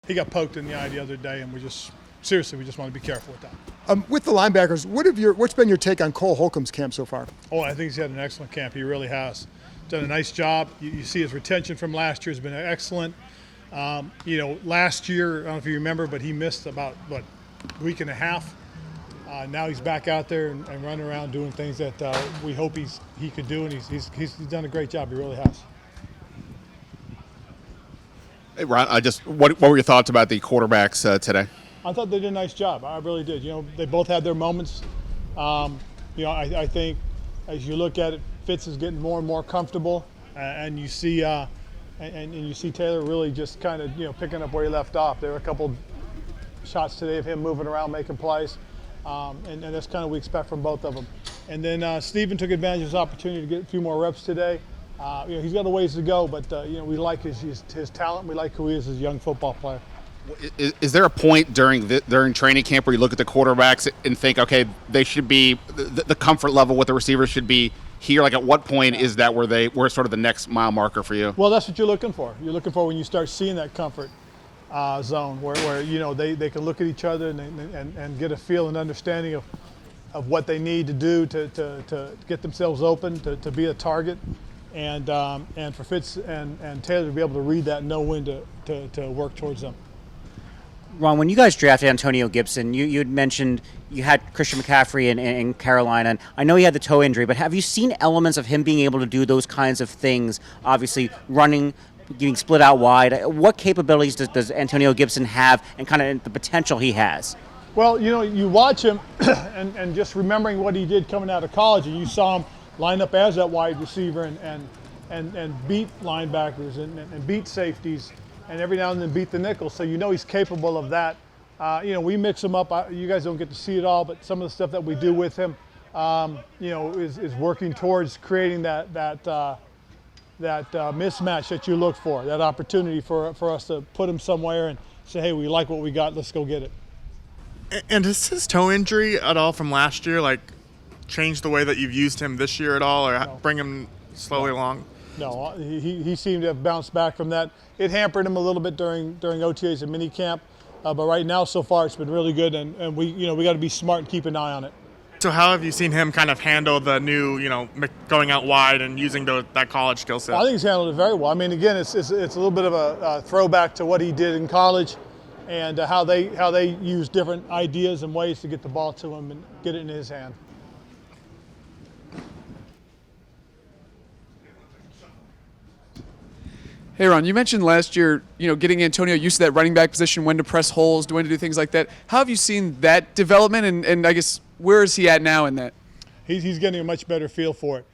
He got poked in the eye the other day, and we just want to be careful with that. With the linebackers, what's been your take on Cole Holcomb's camp so far? Oh, I think he's had an excellent camp. He really has done a nice job. You see his retention from last year has been excellent. Last year, I don't know if you remember, but he missed about, a week and a half. Now he's back out there and running around doing things that we hope he could do, and he's done a great job. He really has. Hey, Ron, what were your thoughts about the quarterbacks today? I thought they did a nice job. I really did. They both had their moments. I think as you look at it, Fitz is getting more and more comfortable, and you see you see Taylor really just kind of picking up where he left off. There were a couple shots today of him moving around, making plays, and that's kind of what we expect from both of them. And then Steven took advantage of his opportunity to get a few more reps today. He's got a ways to go, but we like his talent. We like who he is as a young football player. Is there a point during training camp where you look at the quarterbacks and think, okay, they should be the comfort level with the receivers should be here? Like, at what point is that where sort of the next mile marker for you? Well, that's what you're looking for. You're looking for when you start seeing that comfort zone where they can look at each other and get a feel and understanding of what they need to do to get themselves open to be a target. And for Fitz and Taylor to be able to read that and know when to work towards them. Ron, when you guys drafted Antonio Gibson, you had mentioned you had Christian McCaffrey in Carolina, and I know he had the toe injury, but have you seen elements of him being able to do those kinds of things, obviously running, getting split out wide? What capabilities does Antonio Gibson have and kind of the potential he has? Well, you watch him and just remembering what he did coming out of college, and you saw him line up as that wide receiver and beat linebackers and beat safeties and every now and then beat the nickel. So he's capable of that. We mix him up. You guys don't get to see it all, but some of the stuff that we do with him, is working towards creating that mismatch that you look for, that opportunity for us to put him somewhere and say, hey, we like what we got, let's go get it. And has his toe injury at all from last year, change the way that you've used him this year at all, or bring him slowly along? No, he seemed to have bounced back from that. It hampered him a little bit during OTAs and minicamp, but right now so far it's been really good, and we got to be smart and keep an eye on it. So how have you seen him kind of handle the new, going out wide and using that college skill set? I think he's handled it very well. I mean, again, it's a little bit of a throwback to what he did in college, and how they use different ideas and ways to get the ball to him and get it in his hand. Hey, Ron, you mentioned last year, getting Antonio used to that running back position, when to press holes, when to do things like that. How have you seen that development, and I guess where is he at now in that? He's getting a much better feel for it.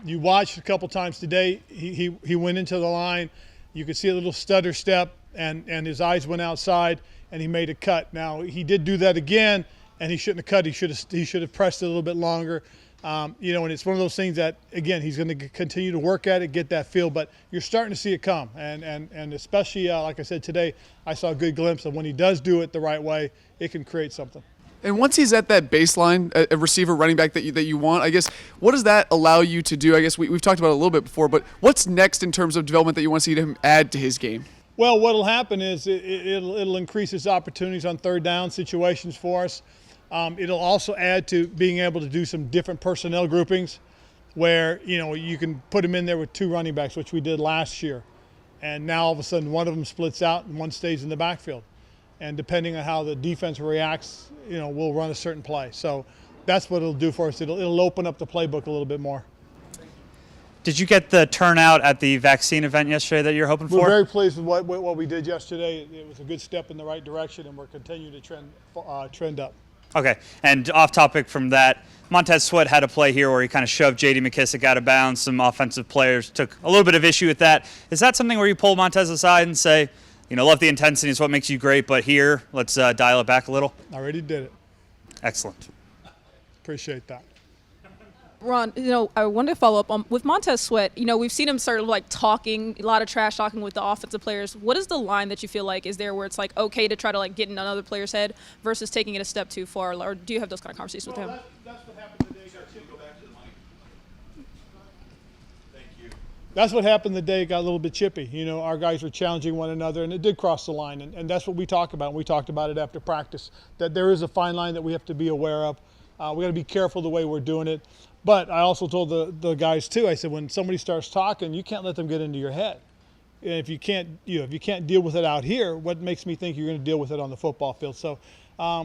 You watched a couple times today. He went into the line. You could see a little stutter step, and his eyes went outside, and he made a cut. Now, he did do that again, and he shouldn't have cut. He should have pressed it a little bit longer. And it's one of those things that, again, he's going to continue to work at it, get that feel, but you're starting to see it come. And especially, like I said today, I saw a good glimpse of when he does do it the right way, it can create something. And once he's at that baseline, a receiver, running back that you want, I guess, what does that allow you to do? I guess we've talked about it a little bit before, but what's next in terms of development that you want to see him add to his game? Well, what will happen is it'll increase his opportunities on third down situations for us. It'll also add to being able to do some different personnel groupings where, you can put him in there with two running backs, which we did last year. And now all of a sudden one of them splits out and one stays in the backfield. And depending on how the defense reacts, we'll run a certain play. So that's what it'll do for us. It'll open up the playbook a little bit more. Did you get the turnout at the vaccine event yesterday that you're hoping for? We're very pleased with what we did yesterday. It was a good step in the right direction, and we're continuing to trend up. Okay, and off topic from that, Montez Sweat had a play here where he kind of shoved J.D. McKissick out of bounds. Some offensive players took a little bit of issue with that. Is that something where you pull Montez aside and say, love the intensity is what makes you great, but here, let's dial it back a little? I already did it. Excellent. Appreciate that. Ron, I wanted to follow up on with Montez Sweat. We've seen him start talking, a lot of trash talking with the offensive players. What is the line that you feel like is there where it's okay to try to get in another player's head versus taking it a step too far? Or do you have those kind of conversations with him? That's what happened today. Go back to the mic. Thank you. That's what happened the day it got a little bit chippy. You know, our guys were challenging one another, and it did cross the line. And that's what we talk about. We talked about it after practice, that there is a fine line that we have to be aware of. We got to be careful the way we're doing it. But I also told the guys too. I said, when somebody starts talking, you can't let them get into your head. And if you can't deal with it out here, what makes me think you're going to deal with it on the football field? So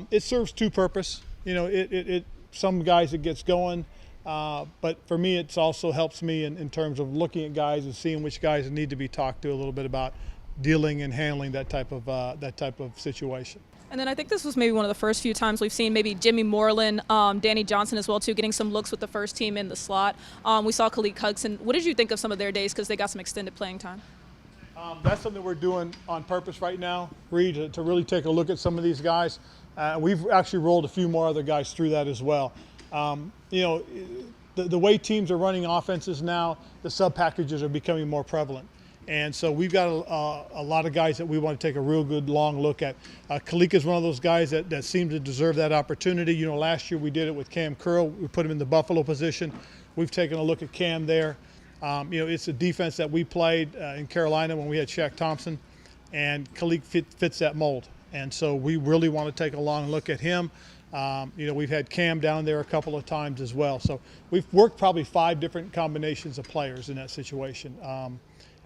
it serves two purposes. You know, it some guys it gets going. But for me, it also helps me in terms of looking at guys and seeing which guys need to be talked to a little bit about dealing and handling that type of situation. And then I think this was maybe one of the first few times we've seen maybe Jimmy Moreland, Danny Johnson as well too, getting some looks with the first team in the slot. We saw Khalid Hudson. What did you think of some of their days because they got some extended playing time? That's something we're doing on purpose right now, Reed, to really take a look at some of these guys. We've actually rolled a few more other guys through that as well. You know, the way teams are running offenses now, the sub packages are becoming more prevalent. And so we've got a lot of guys that we want to take a real good long look at. Khalid is one of those guys that seems to deserve that opportunity. You know, last year we did it with Cam Curl. We put him in the Buffalo position. We've taken a look at Cam there. You know, it's a defense that we played in Carolina when we had Shaq Thompson, and Khalid fits that mold. And so we really want to take a long look at him. You know, we've had Cam down there a couple of times as well. So we've worked probably 5 different combinations of players in that situation.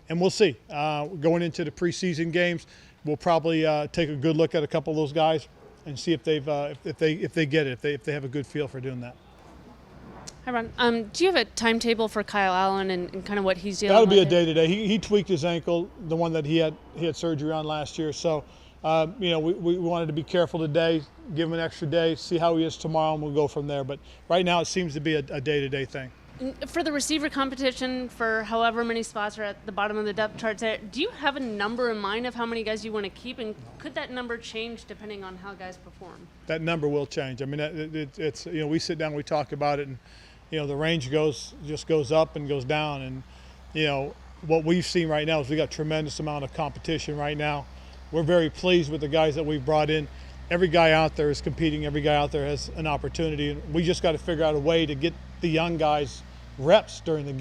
And we'll see. Going into the preseason games, we'll probably take a good look at a couple of those guys and see if they get it, if they have a good feel for doing that. Hi, Ron. Do you have a timetable for Kyle Allen and kind of what he's dealing with? That'll be a day-to-day. He tweaked his ankle, the one that he had surgery on last year. So, you know, we wanted to be careful today, give him an extra day, see how he is tomorrow, and we'll go from there. But right now it seems to be a day-to-day thing. For the receiver competition, for however many spots are at the bottom of the depth charts there, do you have a number in mind of how many guys you want to keep, and could that number change depending on how guys perform? That number will change. I mean, it's you know, we sit down, we talk about it, and you know, the range just goes up and goes down. And you know, what we've seen right now is we got a tremendous amount of competition right now. We're very pleased with the guys that we've brought in. Every guy out there is competing. Every guy out there has an opportunity. And we just got to figure out a way to get the young guys reps during the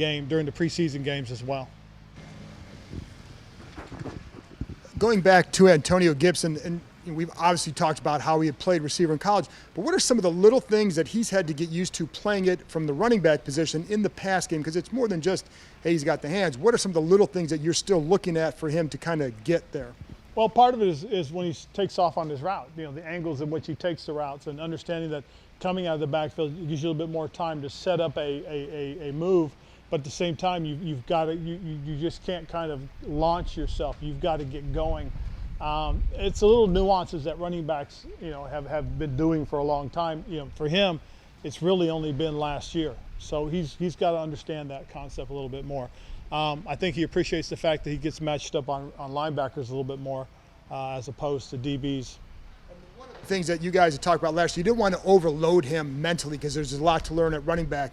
preseason games as well. Going back to Antonio Gibson, and we've obviously talked about how he had played receiver in college, but what are some of the little things that he's had to get used to playing it from the running back position in the pass game? Because it's more than just, hey, he's got the hands. What are some of the little things that you're still looking at for him to kind of get there? Well, part of it is when he takes off on his route, you know, the angles in which he takes the routes, and understanding that coming out of the backfield gives you a little bit more time to set up a move, but at the same time you've got to, you just can't kind of launch yourself. You've got to get going. It's a little nuances that running backs, you know, have been doing for a long time. You know, for him, it's really only been last year, so he's got to understand that concept a little bit more. I think he appreciates the fact that he gets matched up on linebackers a little bit more as opposed to DBs. Things that you guys had talked about last year, you didn't want to overload him mentally because there's a lot to learn at running back.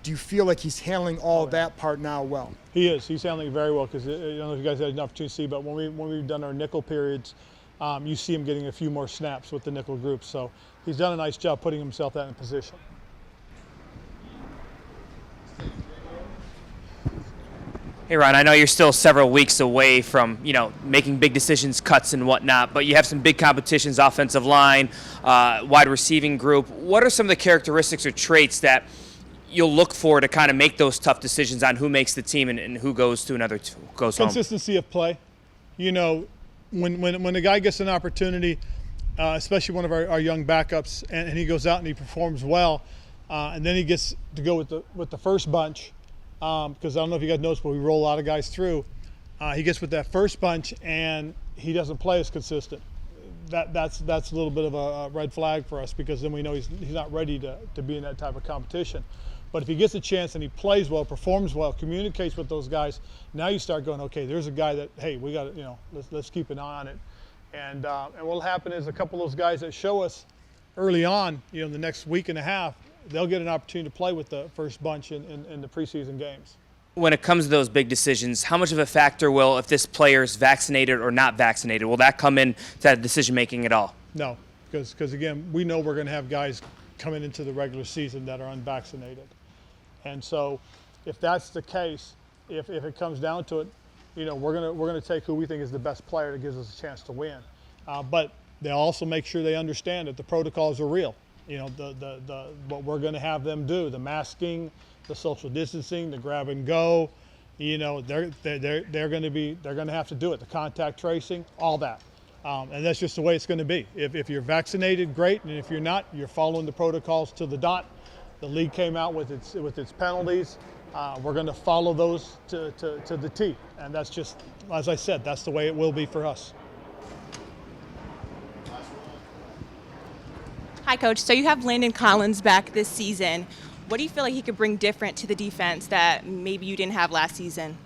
Do you feel like he's handling all that part now well? He is. He's handling it very well because I don't know if you guys had an opportunity to see, but when we've done our nickel periods, you see him getting a few more snaps with the nickel groups. So he's done a nice job putting himself in position. Hey, Ron, I know you're still several weeks away from, you know, making big decisions, cuts and whatnot, but you have some big competitions, offensive line, wide receiving group. What are some of the characteristics or traits that you'll look for to kind of make those tough decisions on who makes the team and who goes to another, goes home? Consistency of play. You know, when a guy gets an opportunity, especially one of our young backups, and he goes out and he performs well, and then he gets to go with the first bunch, because I don't know if you guys noticed, but we roll a lot of guys through. He gets with that first bunch and he doesn't play as consistent. That's a little bit of a red flag for us, because then we know he's not ready to be in that type of competition. But if he gets a chance and he plays well, performs well, communicates with those guys, now you start going, okay, there's a guy that, hey, we got to, you know, let's keep an eye on it. And what'll happen is a couple of those guys that show us early on, you know, the next week and a half, they'll get an opportunity to play with the first bunch in the preseason games. When it comes to those big decisions, how much of a factor will, if this player is vaccinated or not vaccinated, will that come in to that decision making at all? No, because again, we know we're going to have guys coming into the regular season that are unvaccinated. And so if that's the case, if it comes down to it, we're gonna take who we think is the best player that gives us a chance to win. But they also make sure they understand that the protocols are real. What we're going to have them do, the masking, the social distancing, the grab and go. They're going to have to do it. The contact tracing, all that. And that's just the way it's going to be. If you're vaccinated, great, and if you're not, you're following the protocols to the dot. The league came out with its penalties. We're going to follow those to the T, and that's just, as I said, that's the way it will be for us. Hi, Coach. So you have Landon Collins back this season. What do you feel like he could bring different to the defense that maybe you didn't have last season?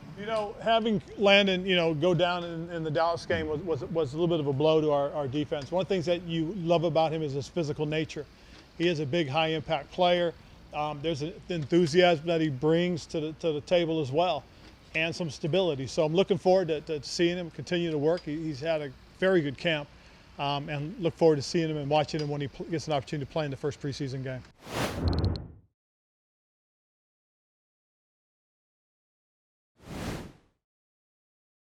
Having Landon, go down in the Dallas game was a little bit of a blow to our defense. One of the things that you love about him is his physical nature. He is a big, high-impact player. There's an enthusiasm that he brings to the table as well, and some stability. So I'm looking forward to seeing him continue to work. He's had a very good camp, and look forward to seeing him and watching him when he gets an opportunity to play in the first preseason game.